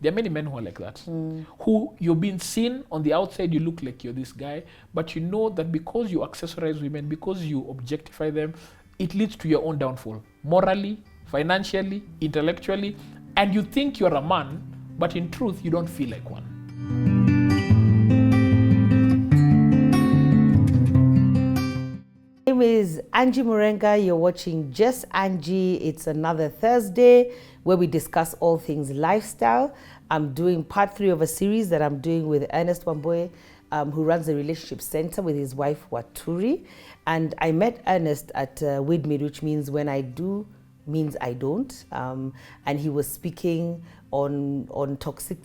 There are many men who are like that. Who you're being seen on the outside, you look like you're this guy, but you know that because you accessorize women, because you objectify them, it leads to your own downfall. Morally, financially, intellectually, and you think you're a man, but in truth, you don't feel like one. My name is Angie Murenga. You're watching Just Angie. It's another Thursday where we discuss all things lifestyle. I'm doing part 3 of a series that I'm doing with Ernest Wamboye, who runs the relationship center with his wife Waturi. And I met Ernest at Widmid, which means when I do means I don't. And he was speaking on toxic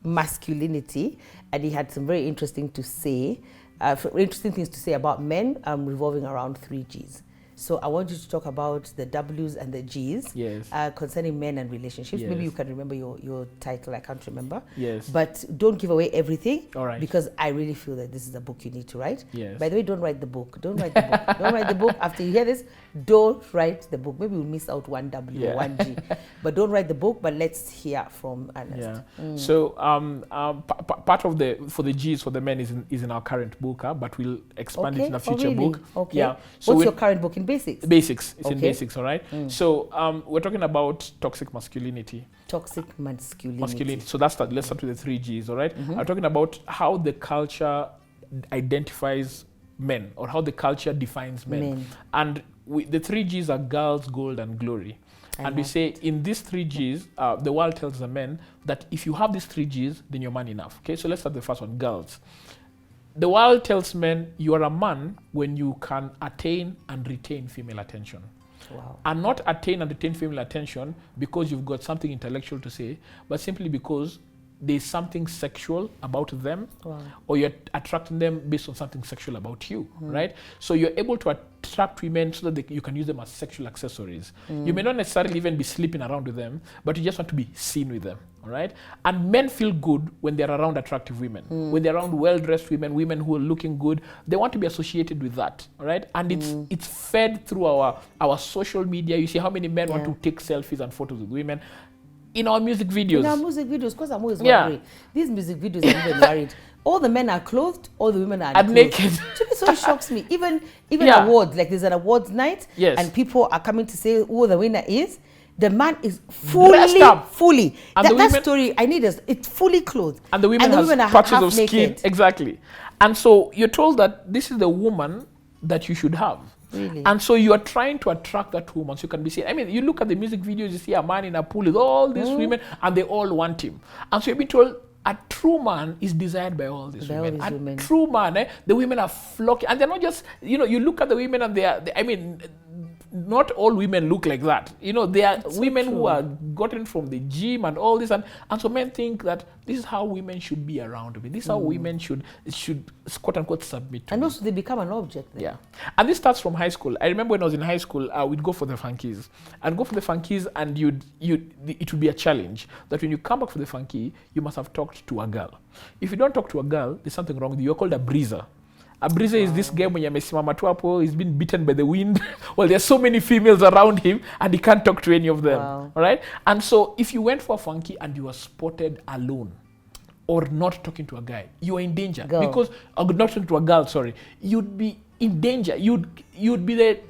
masculinity, and he had some very interesting things to say about men, revolving around 3 Gs. So I want you to talk about the W's and the G's, yes, concerning men and relationships. Yes. Maybe you can remember your title. I can't remember. Yes. But don't give away everything. All right. Because I really feel that this is a book you need to write. Yes. By the way, don't write the book. Don't write the book. Don't write the book. After you hear this, don't write the book. Maybe we'll miss out 1 W or 1 G. But don't write the book. But let's hear from Ernest. Yeah. So part of for the G's for the men is in our current book, but we'll expand it in a future book. Okay. Yeah. So what's your current book in basics? Basics. It's Okay. in basics, all right? So we're talking about toxic masculinity. Toxic masculinity. So let's start with the 3 Gs, all right? I'm talking about how the culture identifies men, or how the culture defines men. And the 3 Gs are girls, gold, and glory. And we say in these 3 Gs, the world tells the men that if you have these 3 Gs, then you're man enough. Okay, so let's start with the first one, girls. The world tells men you are a man when you can attain and retain female attention. Wow. And not attain and retain female attention because you've got something intellectual to say, but simply because there's something sexual about them, or you're attracting them based on something sexual about you, right? So you're able to attract women so that you can use them as sexual accessories. You may not necessarily even be sleeping around with them, but you just want to be seen with them, all right? And men feel good when they're around attractive women, when they're around well-dressed women who are looking good. They want to be associated with that, all right? And it's fed through our social media. You see how many men want to take selfies and photos with women. In our music videos. Because I'm always wondering, these music videos are even worried. All the men are clothed, all the women are naked. So it shocks me. Even awards, like there's an awards night, and people are coming to say who the winner is. The man is fully. And that story, I need it's fully clothed. And the women have patches of skin. Exactly. And so you're told that this is the woman that you should have. Really? And so you are trying to attract that woman so you can be seen. I mean, you look at the music videos, you see a man in a pool with all these women, and they all want him. And so you've been told a true man is desired by all these women. True man, the women are flocking. And they're not just, you look at the women and not all women look like that. There are women who are gotten from the gym and all this. And so men think that this is how women should be around me. This is how women should quote unquote submit to and me. Also they become an object then. Yeah. And this starts from high school. I remember when I was in high school, we'd go for the funkies. And it would be a challenge that when you come back for the funky, you must have talked to a girl. If you don't talk to a girl, there's something wrong with you. You're called a breezer. A breezer is this guy when amesimama tu hapo, he's been beaten by the wind. Well, there's so many females around him and he can't talk to any of them. Wow. All right? And so if you went for a funky and you were spotted alone or not talking to a guy, you are in danger. Because not talking to a girl, sorry. You'd be in danger. You'd be the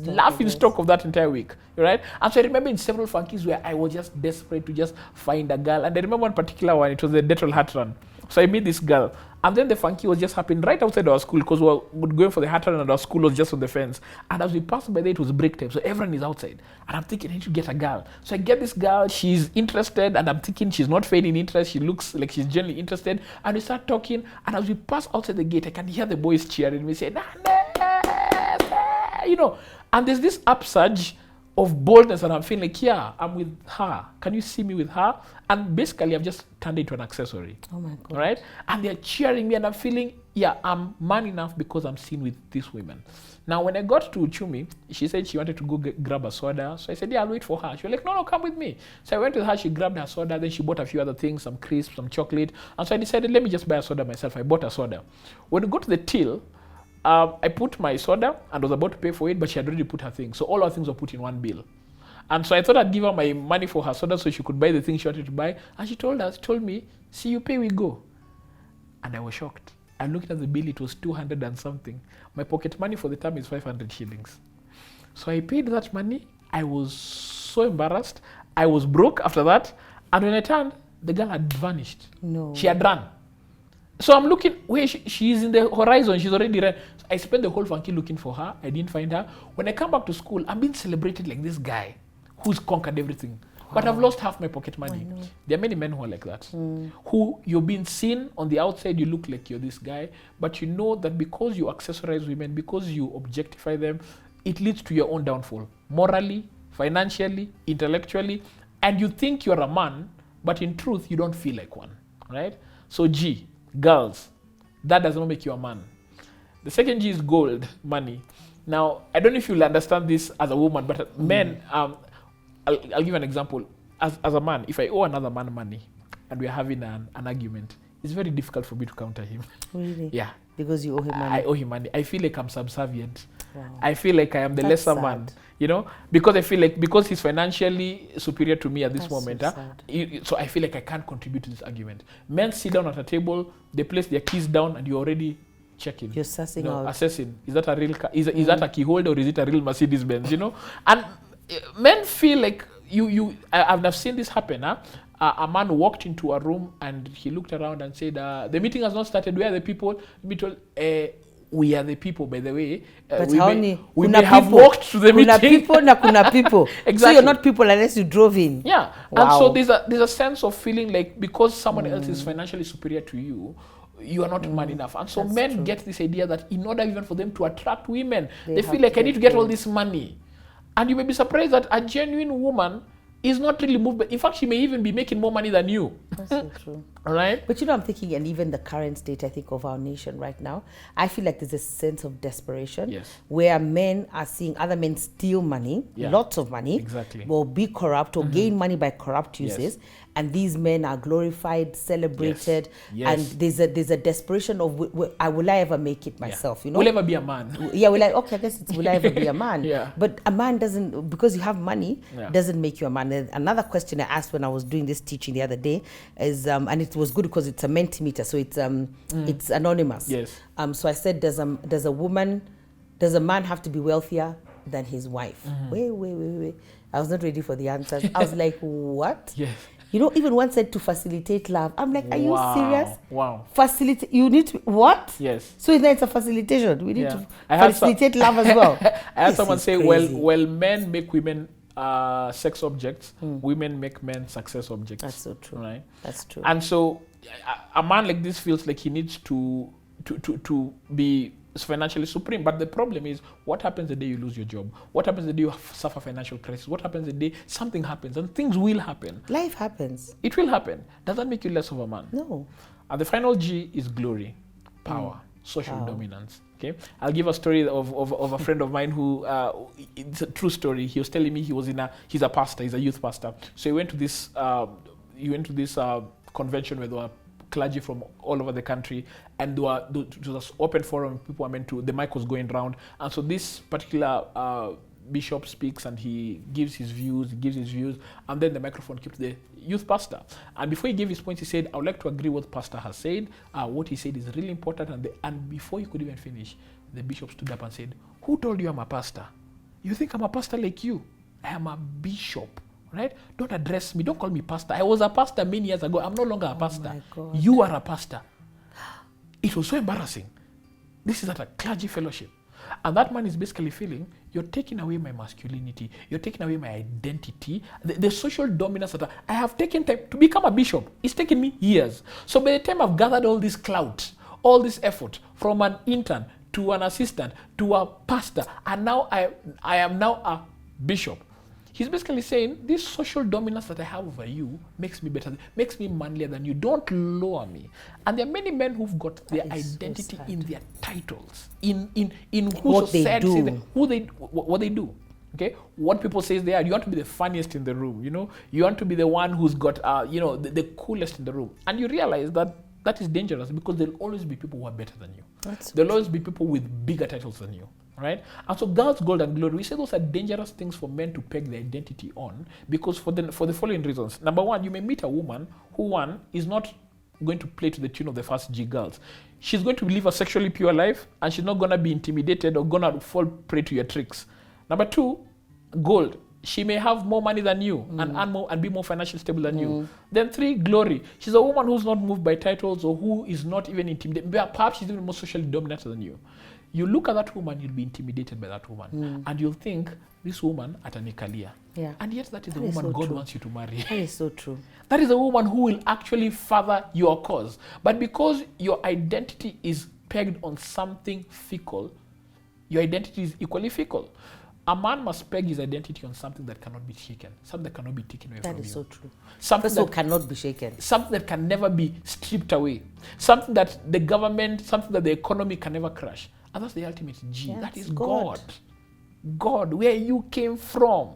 laughing stock of that entire week. Right? And so I remember in several funkies where I was just desperate to just find a girl. And I remember one particular one, it was the Dettol hat run. So I met this girl. And then the funky was just happening right outside our school because we were going for the hat run and our school was just on the fence. And as we passed by there, it was break time. So everyone is outside. And I'm thinking, I need to get a girl. So I get this girl. She's interested. And I'm thinking she's not feigning interest. She looks like she's genuinely interested. And we start talking. And as we pass outside the gate, I can hear the boys cheering. We say, and there's this upsurge of boldness, and I'm feeling like, yeah, I'm with her. Can you see me with her? And basically, I've just turned into an accessory. Oh my God. Right? And they're cheering me, and I'm feeling, yeah, I'm man enough because I'm seen with these women. Now, when I got to Uchumi, she said she wanted to go grab a soda. So I said, yeah, I'll wait for her. She was like, no, come with me. So I went with her. She grabbed her soda. Then she bought a few other things, some crisps, some chocolate. And so I decided, let me just buy a soda myself. I bought a soda. When we got to the till, I put my soda and was about to pay for it, but she had already put her things. So all our things were put in one bill. And so I thought I'd give her my money for her soda so she could buy the things she wanted to buy. And she told me, see, you pay, we go. And I was shocked. I looked at the bill, it was 200 and something. My pocket money for the term is 500 shillings. So I paid that money. I was so embarrassed. I was broke after that. And when I turned, the girl had vanished. No. She had run. So I'm looking, where she's in the horizon, she's already run. So I spent the whole funky looking for her. I didn't find her. When I come back to school, I'm being celebrated like this guy who's conquered everything. Wow. But I've lost half my pocket money. There are many men who are like that. Who you're being seen on the outside, you look like you're this guy, but you know that because you accessorize women, because you objectify them, it leads to your own downfall. Morally, financially, intellectually, and you think you're a man, but in truth, you don't feel like one, right? So G, girls, that does not make you a man. The second G is gold, money. Now, I don't know if you'll understand this as a woman, but men, I'll give you an example. As a man, if I owe another man money and we're having an argument, it's very difficult for me to counter him. Really? Yeah. Because you owe him money? I owe him money. I feel like I'm subservient. Wow. I feel like I am the lesser man, you know, because I feel like, because he's financially superior to me at this moment, so I feel like I can't contribute to this argument. Men sit down at a table, they place their keys down, and you're already checking. You're sussing out. Assessing. Is that a real car? Is that a key holder, or is it a real Mercedes Benz, you know? And men feel like I've seen this happen, a man walked into a room and he looked around and said, the meeting has not started. Where are the people? We are the people, by the way. But we may have walked to the meeting. Kuna people. Exactly. So you're not people unless you drove in. Yeah. Wow. And so there's a sense of feeling like because someone else is financially superior to you, you are not man enough. And so men get this idea that in order even for them to attract women, they feel like I need to get all this money. And you may be surprised that a genuine woman is not really moved. In fact, she may even be making more money than you. That's so true. All right. But you know, I'm thinking, and even the current state, I think, of our nation right now, I feel like there's a sense of desperation where men are seeing other men steal money, lots of money, or be corrupt or gain money by corrupt uses. And these men are glorified, celebrated, and there's a desperation of will I ever make it myself? You know, will I ever be a man? I guess it's will I ever be a man? But a man doesn't, because you have money, doesn't make you a man. And another question I asked when I was doing this teaching the other day is, and it was good because it's a Mentimeter, so it's anonymous. So I said, does a man have to be wealthier than his wife? Wait. I was not ready for the answers. I was like, what? You know, even one said to facilitate love. I'm like, are you serious? Wow. Facilitate, you need to, what? Yes. So it's a facilitation. We need to facilitate love as well. I had someone say, well, men make women sex objects, women make men success objects. That's so true. Right? That's true. And so a man like this feels like he needs to be financially supreme. But the problem is, what happens the day you lose your job? What happens the day you suffer financial crisis? What happens the day something happens? And things will happen. Life happens. It will happen. Does that make you less of a man? No. And the final G is glory, power, social dominance. Okay, I'll give a story of a friend of mine who, it's a true story. He was telling me he's a pastor, he's a youth pastor. So he went to this convention where there were clergy from all over the country, and it was an open forum. People were meant to, the mic was going round, and so this particular bishop speaks and he gives his views, and then the microphone keeps the youth pastor. And before he gave his points, he said, I would like to agree with what the pastor has said. What he said is really important. And before he could even finish, the bishop stood up and said, who told you I'm a pastor? You think I'm a pastor like you? I am a bishop. Right? Don't address me. Don't call me pastor. I was a pastor many years ago. I'm no longer a pastor. You are a pastor. It was so embarrassing. This is at a clergy fellowship. And that man is basically feeling, you're taking away my masculinity. You're taking away my identity. The social dominance that I have taken time to become a bishop. It's taken me years. So by the time I've gathered all this clout, all this effort from an intern to an assistant to a pastor, and now I am now a bishop. He's basically saying, this social dominance that I have over you makes me better, makes me manlier than you. Don't lower me. And there are many men who've got their identity in their titles, in who society says what they do. Okay, what people say they are. You want to be the funniest in the room. You know, you want to be the one who's got the coolest in the room, and you realize that is dangerous because there'll always be people who are better than you. There'll always be people with bigger titles than you. Right? And so girls, gold, and glory, we say those are dangerous things for men to peg their identity on, because for the following reasons. Number one, you may meet a woman who, one, is not going to play to the tune of the first G girls. She's going to live a sexually pure life, and she's not going to be intimidated or going to fall prey to your tricks. Number two, gold. She may have more money than you and earn more and be more financially stable than you. Then three, glory. She's a woman who's not moved by titles or who is not even intimidated. Perhaps she's even more socially dominant than you. You look at that woman, you'll be intimidated by that woman. And you'll think, this woman atanikalia. Yeah. And yet that is the woman God wants you to marry. That is so true. That is a woman who will actually further your cause. But because your identity is pegged on something fickle, your identity is equally fickle. A man must peg his identity on something that cannot be shaken, something that cannot be taken away from you. That is so true. Something that cannot be shaken. Something that can never be stripped away. Something that the government, something that the economy can never crush. And that's the ultimate G. Yes, that is God. God, where you came from.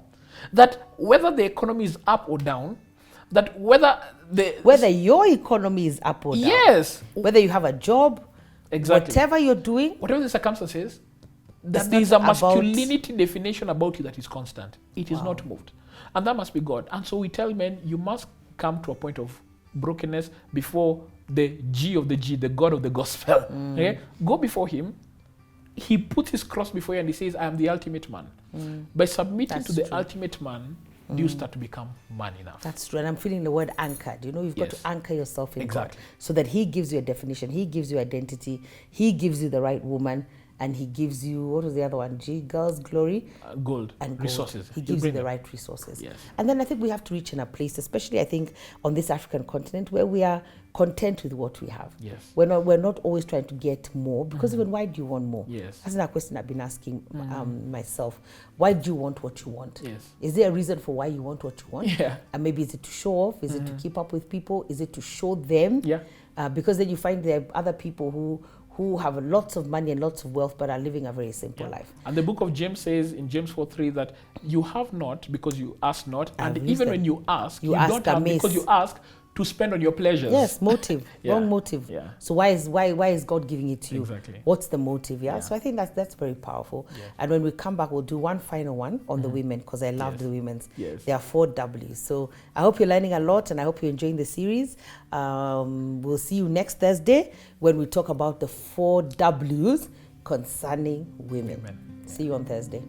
That whether the economy is up or down, that whether your economy is up or down. Yes. Whether you have a job, exactly. Whatever you're doing. Whatever the circumstances, that there is a masculinity definition about you that is constant. It is not moved. And that must be God. And so we tell men, you must come to a point of brokenness before the G of the G, the God of the gospel. Okay? Go before him. He puts his cross before you and he says, I am the ultimate man. By submitting to the ultimate man, you start to become man enough. That's true. And I'm feeling the word anchored. You know, you've got to anchor yourself in God. Exactly. So that he gives you a definition. He gives you identity. He gives you the right woman. And he gives you, what was the other one? G, girls, glory. Gold. And resources. He gives you the right resources. Yes. And then I think we have to reach in a place, especially I think on this African continent, where we are content with what we have. Yes. We're not always trying to get more, because even why do you want more? Yes. That's a question I've been asking myself. Why do you want what you want? Yes. Is there a reason for why you want what you want? Yeah. And maybe is it to show off? Is it to keep up with people? Is it to show them? Yeah. Because then you find there are other people who have lots of money and lots of wealth but are living a very simple life. And the book of James says in James 4:3 that you have not because you ask not, and even when you ask, you don't have because you ask to spend on your pleasures. Yes, motive. Wrong motive. Yeah. So why is God giving it to you? Exactly. What's the motive? Yeah. So I think that's very powerful. Yeah. And when we come back, we'll do one final one on the women, because I love the women's. Yes. There are 4 W's. So I hope you're learning a lot, and I hope you're enjoying the series. We'll see you next Thursday when we talk about the 4 W's concerning women. See you on Thursday.